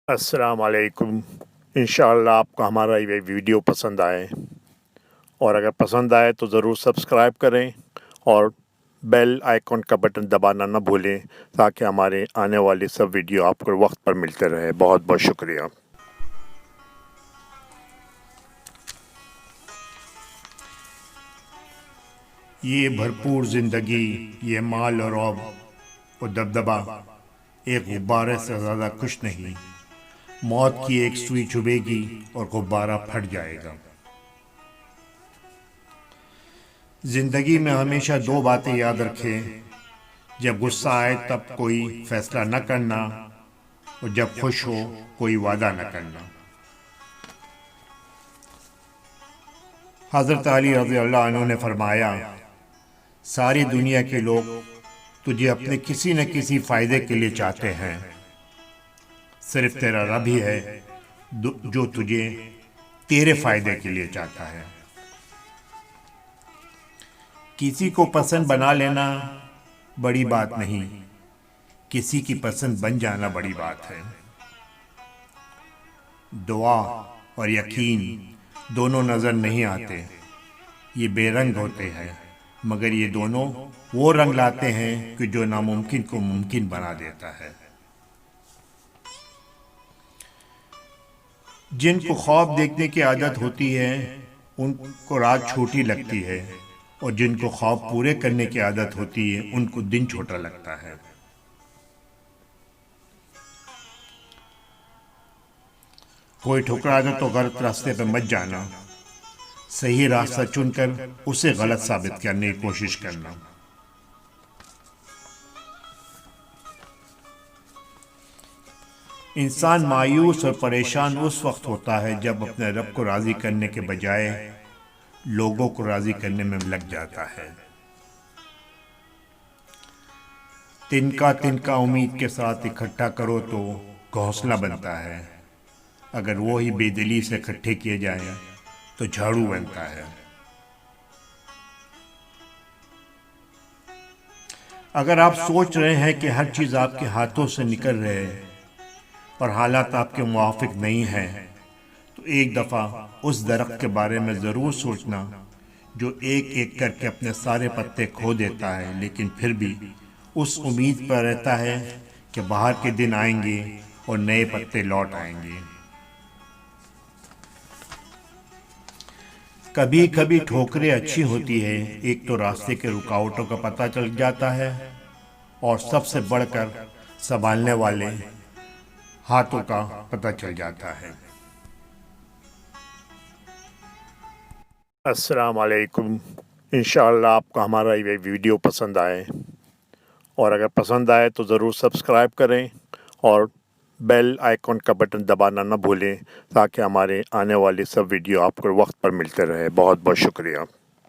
السلام علیکم۔ انشاءاللہ آپ کو ہمارا یہ ویڈیو پسند آئے، اور اگر پسند آئے تو ضرور سبسکرائب کریں اور بیل آئیکن کا بٹن دبانا نہ بھولیں تاکہ ہمارے آنے والی سب ویڈیو آپ کو وقت پر ملتے رہے۔ بہت بہت شکریہ۔ یہ بھرپور زندگی، یہ مال اور عوب و دبدبا ایک غبارے سے زیادہ کچھ نہیں۔ موت کی ایک سوئی چبھے گی اور غبارہ پھٹ جائے گا۔ زندگی میں ہمیشہ دو باتیں یاد رکھیں: جب غصہ آئے تب کوئی فیصلہ نہ کرنا، اور جب خوش ہو کوئی وعدہ نہ کرنا۔ حضرت علی رضی اللہ عنہ نے فرمایا، ساری دنیا کے لوگ تجھے اپنے کسی نہ کسی فائدے کے لیے چاہتے ہیں، صرف تیرا رب ہی ہے جو تجھے تیرے فائدے کے لیے چاہتا ہے۔ کسی کو پسند بنا لینا بڑی بات نہیں، کسی کی پسند بن جانا بڑی بات ہے۔ دعا اور یقین دونوں نظر نہیں آتے، یہ بے رنگ ہوتے ہیں، مگر یہ دونوں وہ رنگ لاتے ہیں کہ جو ناممکن کو ممکن بنا دیتا ہے۔ جن کو خواب دیکھنے کی عادت ہوتی ہے ان کو رات چھوٹی لگتی ہے، اور جن کو خواب پورے کرنے کی عادت ہوتی ہے ان کو دن چھوٹا لگتا ہے۔ کوئی ٹھکرا دے تو غلط راستے پہ مت جانا، صحیح راستہ چن کر اسے غلط ثابت کرنے کی کوشش کرنا۔ انسان مایوس اور پریشان اس وقت ہوتا ہے جب اپنے رب کو راضی کرنے کے بجائے لوگوں کو راضی کرنے میں لگ جاتا ہے۔ تنکا تنکا امید کے ساتھ اکٹھا کرو تو گھونسلہ بنتا ہے، اگر وہی بے دلی سے اکٹھے کیے جائیں تو جھاڑو بنتا ہے۔ اگر آپ سوچ رہے ہیں کہ ہر چیز آپ کے ہاتھوں سے نکل رہے اور حالات آپ کے موافق نہیں ہیں، تو ایک دفعہ اس درخت کے بارے میں ضرور سوچنا جو ایک ایک کر کے اپنے سارے پتے کھو دیتا ہے، لیکن پھر بھی اس امید پر رہتا ہے کہ بہار کے دن آئیں گے اور نئے پتے لوٹ آئیں گے۔ کبھی کبھی ٹھوکریں اچھی ہوتی ہے، ایک تو راستے کے رکاوٹوں کا پتہ چل جاتا ہے، اور سب سے بڑھ کر سنبھالنے والے ہاتھوں کا پتہ چل جاتا ہے۔ السلام علیکم۔ انشاءاللہ آپ کو ہمارا یہ ویڈیو پسند آئے، اور اگر پسند آئے تو ضرور سبسکرائب کریں اور بیل آئیکن کا بٹن دبانا نہ بھولیں تاکہ ہمارے آنے والی سب ویڈیو آپ کو وقت پر ملتے رہے۔ بہت بہت شکریہ۔